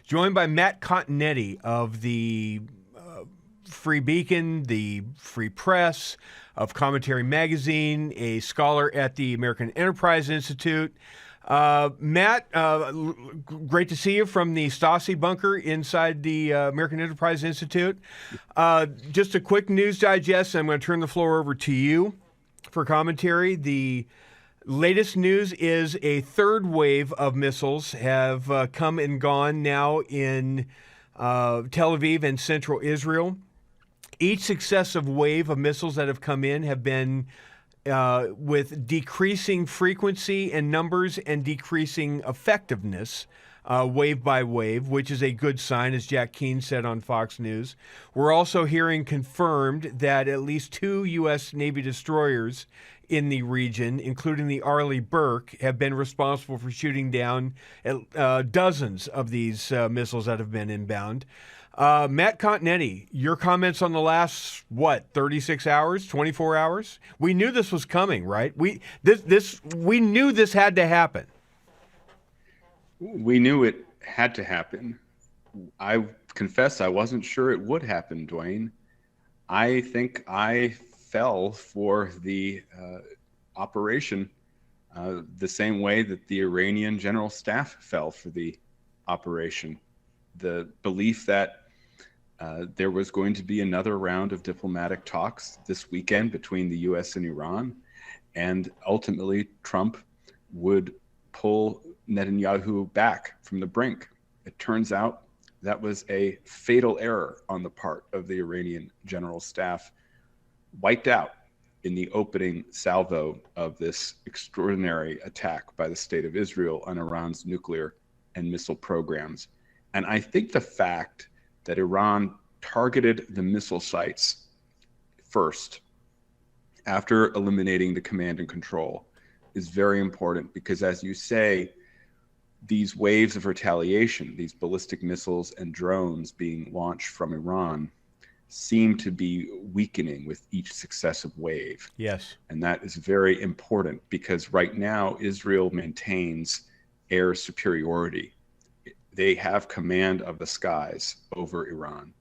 joined by Matt Continetti of the Free Beacon, the Free Press, of Commentary Magazine, a scholar at the American Enterprise Institute. Matt, great to see you from the Stasi bunker inside the American Enterprise Institute. Just a quick news digest. I'm going to turn the floor over to you for commentary. The latest news is a third wave of missiles have come and gone now in Tel Aviv and central Israel. Each successive wave of missiles that have come in have been with decreasing frequency and numbers and decreasing effectiveness wave by wave, which is a good sign, as Jack Keane said on Fox News. We're also hearing confirmed that at least 2 U.S. Navy destroyers in the region, including the Arleigh Burke, have been responsible for shooting down dozens of these missiles that have been inbound. Matt Continetti, your comments on the last, 36 hours, 24 hours? We knew this was coming, right? We knew this had to happen. We knew it had to happen. I confess I wasn't sure it would happen, Dwayne. I think I fell for the operation the same way that the Iranian general staff fell for the operation. The belief that there was going to be another round of diplomatic talks this weekend between the U.S. and Iran, and ultimately Trump would pull Netanyahu back from the brink. It turns out that was a fatal error on the part of the Iranian general staff, wiped out in the opening salvo of this extraordinary attack by the state of Israel on Iran's nuclear and missile programs. And I think the fact that Iran targeted the missile sites first, after eliminating the command and control, is very important because, as you say, these waves of retaliation, these ballistic missiles and drones being launched from Iran, seem to be weakening with each successive wave. Yes. And that is very important because right now Israel maintains air superiority. They have command of the skies over Iran.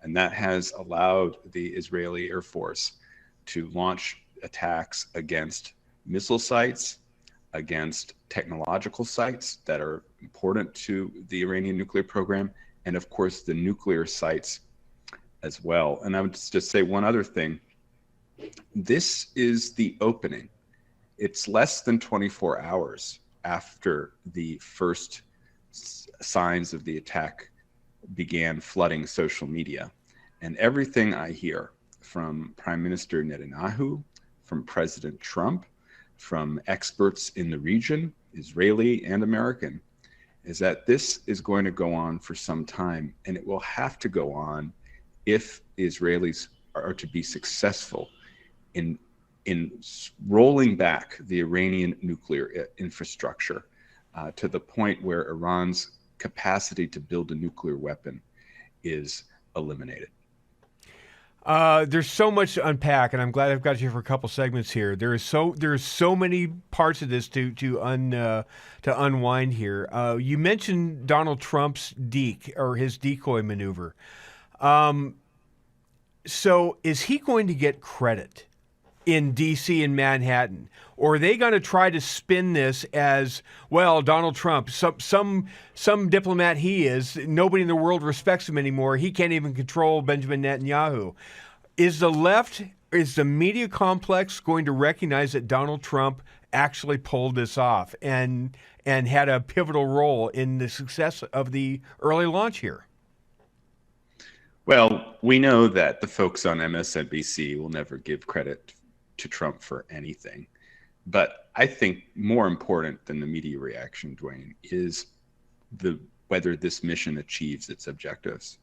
And that has allowed the Israeli Air Force to launch attacks against missile sites, against technological sites that are important to the Iranian nuclear program, and of course the nuclear sites as well. And I would just say one other thing. This is the opening. It's less than 24 hours after the first signs of the attack began flooding social media. And everything I hear from Prime Minister Netanyahu, from President Trump, from experts in the region, Israeli and American, is that this is going to go on for some time, and it will have to go on if the Israelis are to be successful in rolling back the Iranian nuclear infrastructure to the point where Iran's capacity to build a nuclear weapon is eliminated. There's so much to unpack, and I'm glad I've got you for a couple segments here. There's so many parts of this to unwind here. You mentioned Donald Trump's his decoy maneuver. So is he going to get credit in D.C. and Manhattan? Or are they going to try to spin this as, well, Donald Trump, some diplomat he is, nobody in the world respects him anymore. He can't even control Benjamin Netanyahu. Is the media complex going to recognize that Donald Trump actually pulled this off and had a pivotal role in the success of the early launch here? Well, we know that the folks on MSNBC will never give credit to Trump for anything. But I think more important than the media reaction, Dwayne, is whether this mission achieves its objectives.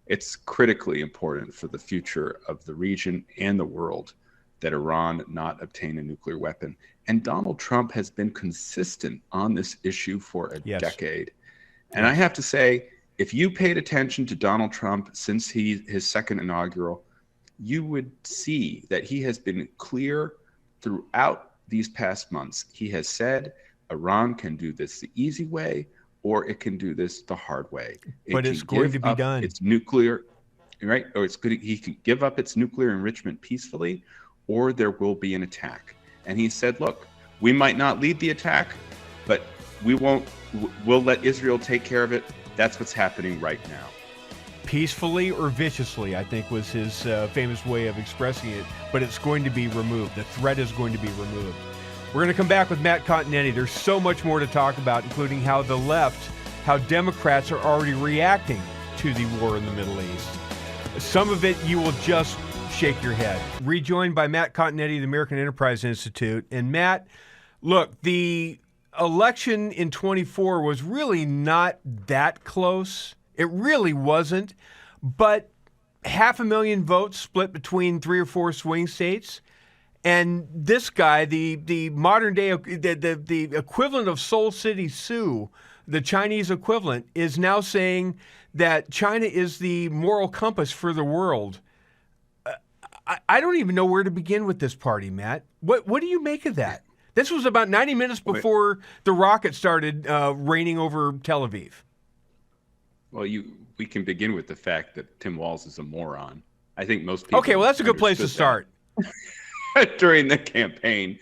It's critically important for the future of the region and the world that Iran not obtain a nuclear weapon. And Donald Trump has been consistent on this issue for a decade. And I have to say, if you paid attention to Donald Trump since his second inaugural, you would see that he has been clear throughout these past months. He has said Iran can do this the easy way, or it can do this the hard way. But it's going to be done. Its nuclear, right? Or he can give up its nuclear enrichment peacefully, or there will be an attack. And he said, look, we might not lead the attack, but we'll let Israel take care of it. That's what's happening right now. Peacefully or viciously, I think was his famous way of expressing it, but it's going to be removed. The threat is going to be removed. We're going to come back with Matt Continetti. There's so much more to talk about, including how the left, how Democrats are already reacting to the war in the Middle East. Some of it you will just shake your head. Rejoined by Matt Continetti of the American Enterprise Institute. And Matt, look, the election in 24 was really not that close. It really wasn't. But 500,000 votes split between 3 or 4 swing states. And this guy, the modern day, the equivalent of Seoul City Sioux, the Chinese equivalent, is now saying that China is the moral compass for the world. I don't even know where to begin with this party, Matt. What do you make of that? This was about 90 minutes before the rocket started raining over Tel Aviv. Well, we can begin with the fact that Tim Walz is a moron. I think most people. Okay, well, that's a good place to start. During the campaign,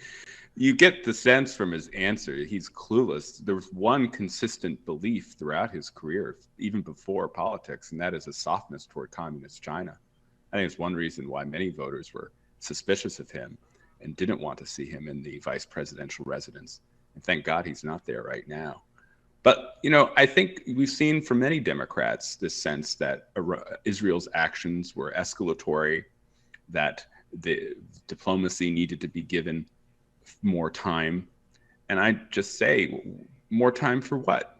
you get the sense from his answer he's clueless. There was one consistent belief throughout his career, even before politics, and that is a softness toward communist China. I think it's one reason why many voters were suspicious of him and didn't want to see him in the vice presidential residence. And thank God he's not there right now. But, I think we've seen from many Democrats this sense that Israel's actions were escalatory, that the diplomacy needed to be given more time. And I just say, more time for what?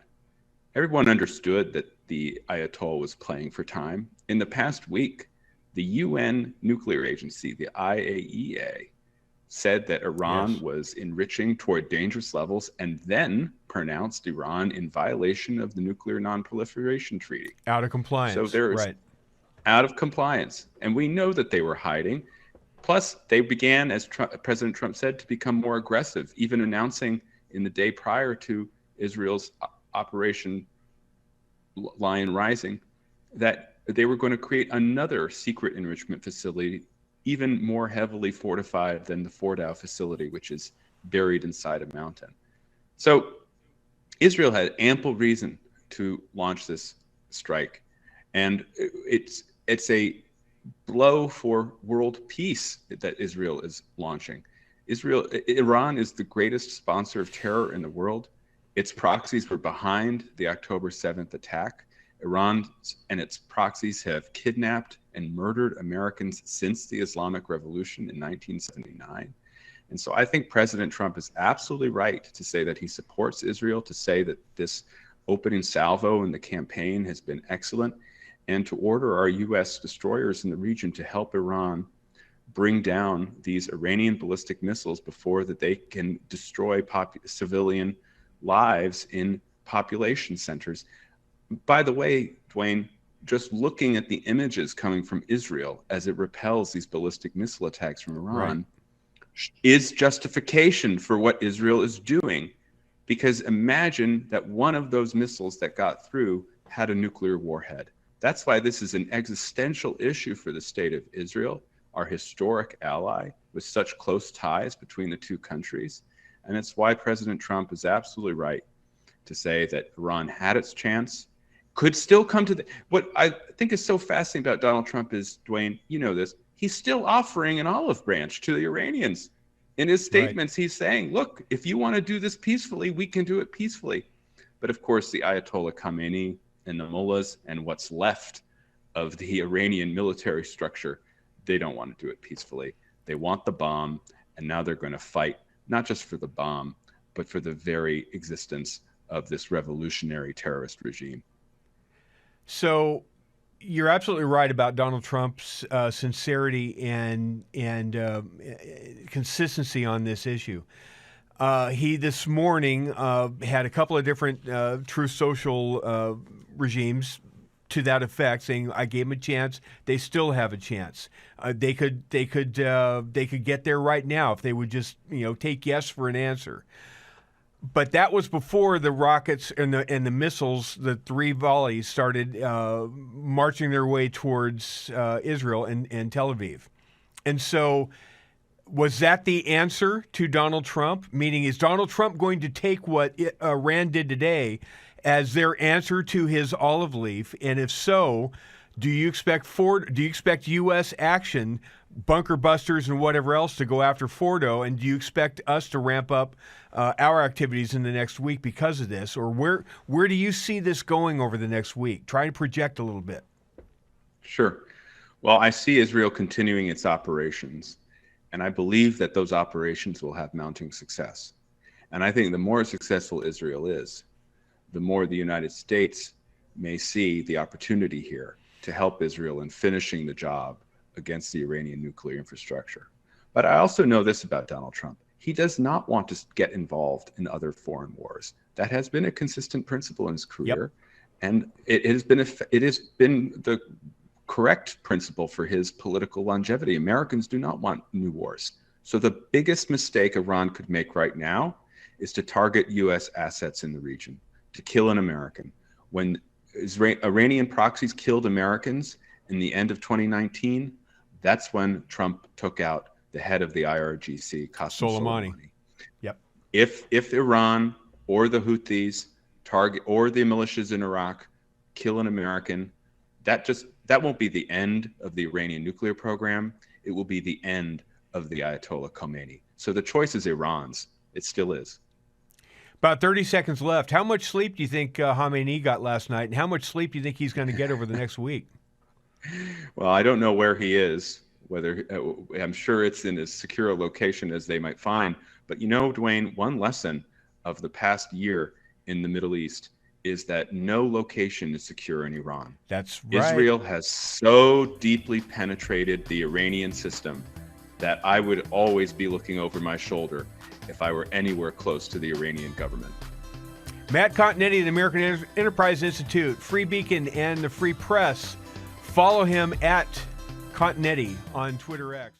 Everyone understood that the Ayatollah was playing for time. In the past week, the UN nuclear agency, the IAEA, said that Iran was enriching toward dangerous levels and then pronounced Iran in violation of the Nuclear Non-Proliferation Treaty. Out of compliance. So they're out of compliance. And we know that they were hiding. Plus, they began, as President Trump said, to become more aggressive, even announcing in the day prior to Israel's Operation Lion Rising that they were going to create another secret enrichment facility, even more heavily fortified than the Fordow facility, which is buried inside a mountain. So Israel had ample reason to launch this strike. And it's a blow for world peace that Israel is launching. Iran is the greatest sponsor of terror in the world. Its proxies were behind the October 7th attack. Iran and its proxies have kidnapped and murdered Americans since the Islamic Revolution in 1979. And so I think President Trump is absolutely right to say that he supports Israel, to say that this opening salvo in the campaign has been excellent, and to order our U.S. destroyers in the region to help Iran bring down these Iranian ballistic missiles before that they can destroy civilian lives in population centers. By the way, Dwayne, just looking at the images coming from Israel as it repels these ballistic missile attacks from Iran is justification for what Israel is doing. Because imagine that one of those missiles that got through had a nuclear warhead. That's why this is an existential issue for the state of Israel, our historic ally with such close ties between the two countries. And it's why President Trump is absolutely right to say that Iran had its chance, could still come to what I think is so fascinating about Donald Trump is, Dwayne, you know this, he's still offering an olive branch to the Iranians. In his statements, he's saying, look, if you want to do this peacefully, we can do it peacefully. But of course, the Ayatollah Khamenei and the mullahs and what's left of the Iranian military structure, they don't want to do it peacefully. They want the bomb, and now they're going to fight not just for the bomb, but for the very existence of this revolutionary terrorist regime. So you're absolutely right about Donald Trump's sincerity and consistency on this issue. He this morning had a couple of different Truth Social regimes to that effect, saying I gave them a chance. They still have a chance. They could get there right now if they would just take yes for an answer. But that was before the rockets and the missiles, the 3 volleys, started marching their way towards Israel and Tel Aviv. And so, was that the answer to Donald Trump? Meaning, is Donald Trump going to take what Iran did today as their answer to his olive leaf? And if so, do you expect U.S. action, bunker busters and whatever else, to go after Fordo? And do you expect us to ramp up our activities in the next week because of this? Or where do you see this going over the next week? Try to project a little bit. Sure. Well, I see Israel continuing its operations, and I believe that those operations will have mounting success. And I think the more successful Israel is, the more the United States may see the opportunity here to help Israel in finishing the job against the Iranian nuclear infrastructure. But I also know this about Donald Trump. He does not want to get involved in other foreign wars. That has been a consistent principle in his career. Yep. And it has been the correct principle for his political longevity. Americans do not want new wars. So the biggest mistake Iran could make right now is to target U.S. assets in the region, to kill an American. When Iranian proxies killed Americans in the end of 2019, that's when Trump took out the head of the IRGC, Qasem Soleimani. Yep. If Iran or the Houthis target, or the militias in Iraq, kill an American, that won't be the end of the Iranian nuclear program. It will be the end of the Ayatollah Khomeini. So the choice is Iran's. It still is. About 30 seconds left. How much sleep do you think Khomeini got last night, and how much sleep do you think he's going to get over the next week? Well, I don't know where he is. I'm sure it's in as secure a location as they might find. But you know, Dwayne, one lesson of the past year in the Middle East is that no location is secure in Iran. That's right. Israel has so deeply penetrated the Iranian system that I would always be looking over my shoulder if I were anywhere close to the Iranian government. Matt Continetti of the American Enterprise Institute, Free Beacon, and the Free Press. Follow him at Continetti on Twitter X.